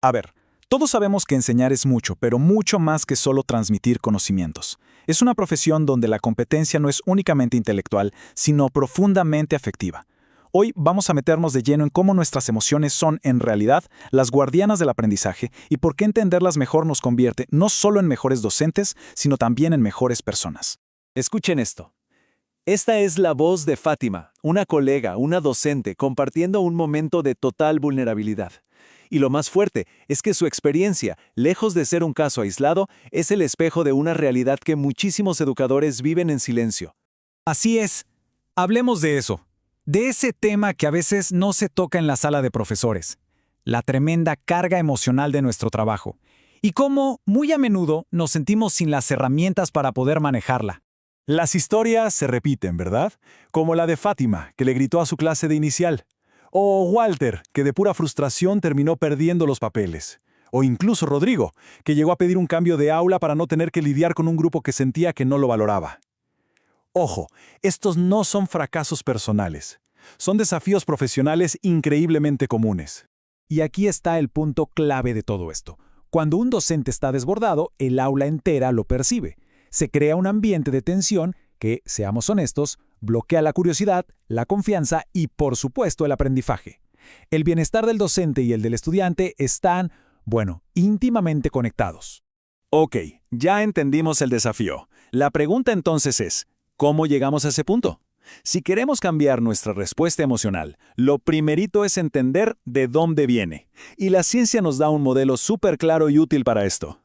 A ver, todos sabemos que enseñar es mucho, pero mucho más que solo transmitir conocimientos. Es una profesión donde la competencia no es únicamente intelectual, sino profundamente afectiva. Hoy vamos a meternos de lleno en cómo nuestras emociones son, en realidad, las guardianas del aprendizaje y por qué entenderlas mejor nos convierte no solo en mejores docentes, sino también en mejores personas. Escuchen esto. Esta es la voz de Fátima, una colega, una docente, compartiendo un momento de total vulnerabilidad. Y lo más fuerte es que su experiencia, lejos de ser un caso aislado, es el espejo de una realidad que muchísimos educadores viven en silencio. Así es. Hablemos de eso. De ese tema que a veces no se toca en la sala de profesores. La tremenda carga emocional de nuestro trabajo. Y cómo, muy a menudo, nos sentimos sin las herramientas para poder manejarla. Las historias se repiten, ¿verdad? Como la de Fátima, que le gritó a su clase de inicial. O Walter, que de pura frustración terminó perdiendo los papeles. O incluso Rodrigo, que llegó a pedir un cambio de aula para no tener que lidiar con un grupo que sentía que no lo valoraba. Ojo, estos no son fracasos personales. Son desafíos profesionales increíblemente comunes. Y aquí está el punto clave de todo esto. Cuando un docente está desbordado, el aula entera lo percibe. Se crea un ambiente de tensión que, seamos honestos, bloquea la curiosidad, la confianza y, por supuesto, el aprendizaje. El bienestar del docente y el del estudiante están, íntimamente conectados. Ok, ya entendimos el desafío. La pregunta entonces es, ¿cómo llegamos a ese punto? Si queremos cambiar nuestra respuesta emocional, lo primerito es entender de dónde viene. Y la ciencia nos da un modelo súper claro y útil para esto.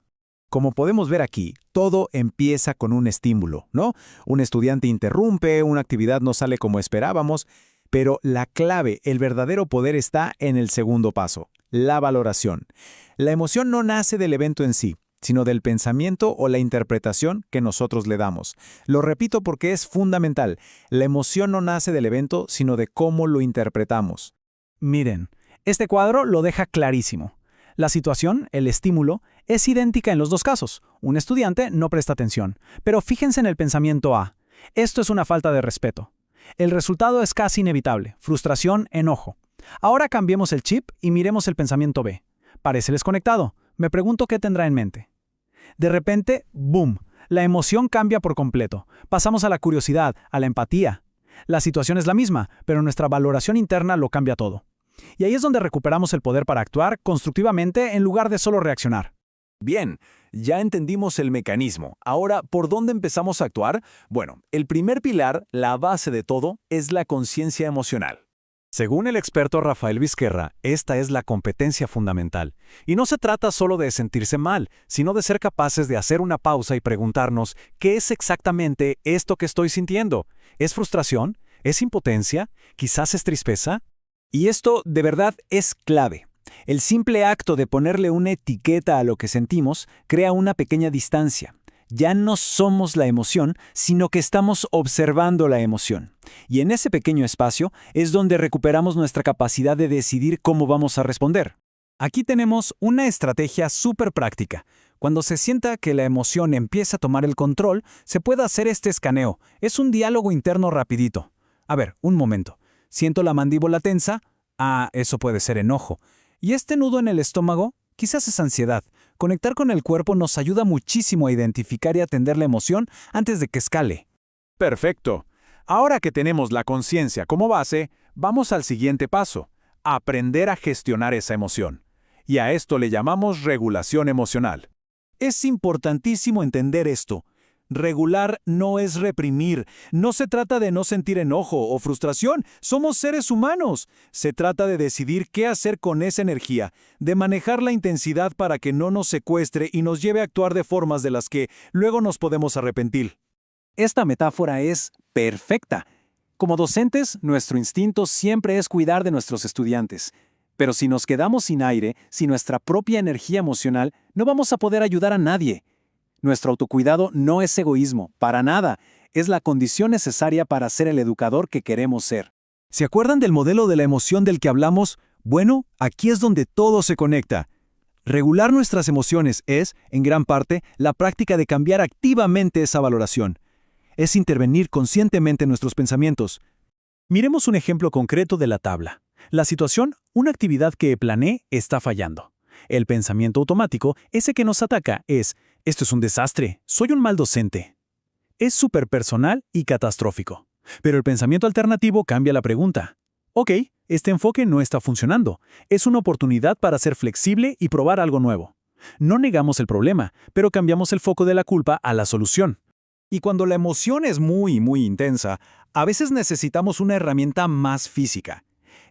Como podemos ver aquí, todo empieza con un estímulo, ¿no? Un estudiante interrumpe, una actividad no sale como esperábamos, pero la clave, el verdadero poder está en el segundo paso, la valoración. La emoción no nace del evento en sí, sino del pensamiento o la interpretación que nosotros le damos. Lo repito porque es fundamental. La emoción no nace del evento, sino de cómo lo interpretamos. Miren, este cuadro lo deja clarísimo. La situación, el estímulo, es idéntica en los dos casos. Un estudiante no presta atención, pero fíjense en el pensamiento A. Esto es una falta de respeto. El resultado es casi inevitable, frustración, enojo. Ahora cambiemos el chip y miremos el pensamiento B. Parece desconectado. Me pregunto qué tendrá en mente. De repente, ¡boom!, la emoción cambia por completo. Pasamos a la curiosidad, a la empatía. La situación es la misma, pero nuestra valoración interna lo cambia todo. Y ahí es donde recuperamos el poder para actuar constructivamente en lugar de solo reaccionar. Bien, ya entendimos el mecanismo. Ahora, ¿por dónde empezamos a actuar? Bueno, el primer pilar, la base de todo, es la conciencia emocional. Según el experto Rafael Vizquerra, esta es la competencia fundamental. Y no se trata solo de sentirse mal, sino de ser capaces de hacer una pausa y preguntarnos, ¿qué es exactamente esto que estoy sintiendo? ¿Es frustración? ¿Es impotencia? ¿Quizás es tristeza? Y esto, de verdad, es clave. El simple acto de ponerle una etiqueta a lo que sentimos crea una pequeña distancia. Ya no somos la emoción, sino que estamos observando la emoción. Y en ese pequeño espacio es donde recuperamos nuestra capacidad de decidir cómo vamos a responder. Aquí tenemos una estrategia súper práctica. Cuando se sienta que la emoción empieza a tomar el control, se puede hacer este escaneo. Es un diálogo interno rapidito. A ver, un momento. Siento la mandíbula tensa. Eso puede ser enojo. Y este nudo en el estómago, quizás es ansiedad. Conectar con el cuerpo nos ayuda muchísimo a identificar y atender la emoción antes de que escale. Perfecto. Ahora que tenemos la conciencia como base, vamos al siguiente paso, aprender a gestionar esa emoción. Y a esto le llamamos regulación emocional. Es importantísimo entender esto. Regular no es reprimir. No se trata de no sentir enojo o frustración. Somos seres humanos. Se trata de decidir qué hacer con esa energía, de manejar la intensidad para que no nos secuestre y nos lleve a actuar de formas de las que luego nos podemos arrepentir. Esta metáfora es perfecta. Como docentes, nuestro instinto siempre es cuidar de nuestros estudiantes. Pero si nos quedamos sin aire, sin nuestra propia energía emocional, no vamos a poder ayudar a nadie. Nuestro autocuidado no es egoísmo, para nada. Es la condición necesaria para ser el educador que queremos ser. ¿Se acuerdan del modelo de la emoción del que hablamos? Bueno, aquí es donde todo se conecta. Regular nuestras emociones es, en gran parte, la práctica de cambiar activamente esa valoración. Es intervenir conscientemente en nuestros pensamientos. Miremos un ejemplo concreto de la tabla. La situación, una actividad que planeé, está fallando. El pensamiento automático, ese que nos ataca, es: esto es un desastre, soy un mal docente. Es súper personal y catastrófico. Pero el pensamiento alternativo cambia la pregunta. Ok, este enfoque no está funcionando. Es una oportunidad para ser flexible y probar algo nuevo. No negamos el problema, pero cambiamos el foco de la culpa a la solución. Y cuando la emoción es muy intensa, a veces necesitamos una herramienta más física.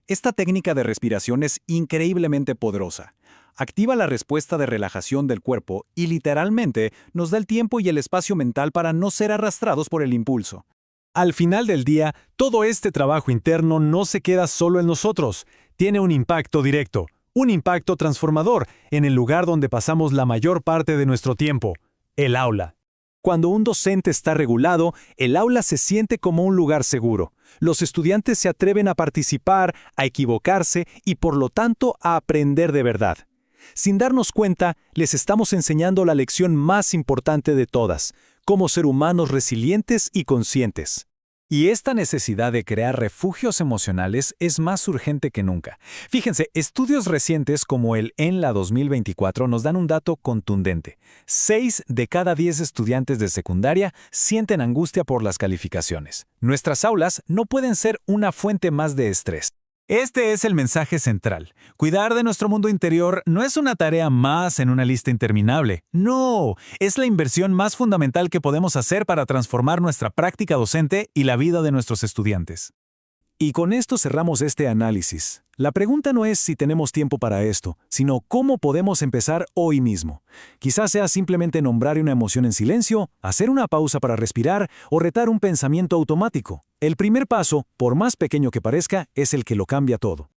Esta técnica de respiración es increíblemente poderosa. Activa la respuesta de relajación del cuerpo y literalmente nos da el tiempo y el espacio mental para no ser arrastrados por el impulso. Al final del día, todo este trabajo interno no se queda solo en nosotros. Tiene un impacto directo, un impacto transformador en el lugar donde pasamos la mayor parte de nuestro tiempo, el aula. Cuando un docente está regulado, el aula se siente como un lugar seguro. Los estudiantes se atreven a participar, a equivocarse y por lo tanto a aprender de verdad. Sin darnos cuenta, les estamos enseñando la lección más importante de todas: cómo ser humanos resilientes y conscientes. Y esta necesidad de crear refugios emocionales es más urgente que nunca. Fíjense, estudios recientes como el ENLA 2024 nos dan un dato contundente. 6 de cada 10 estudiantes de secundaria sienten angustia por las calificaciones. Nuestras aulas no pueden ser una fuente más de estrés. Este es el mensaje central. Cuidar de nuestro mundo interior no es una tarea más en una lista interminable. No, es la inversión más fundamental que podemos hacer para transformar nuestra práctica docente y la vida de nuestros estudiantes. Y con esto cerramos este análisis. La pregunta no es si tenemos tiempo para esto, sino cómo podemos empezar hoy mismo. Quizás sea simplemente nombrar una emoción en silencio, hacer una pausa para respirar o retar un pensamiento automático. El primer paso, por más pequeño que parezca, es el que lo cambia todo.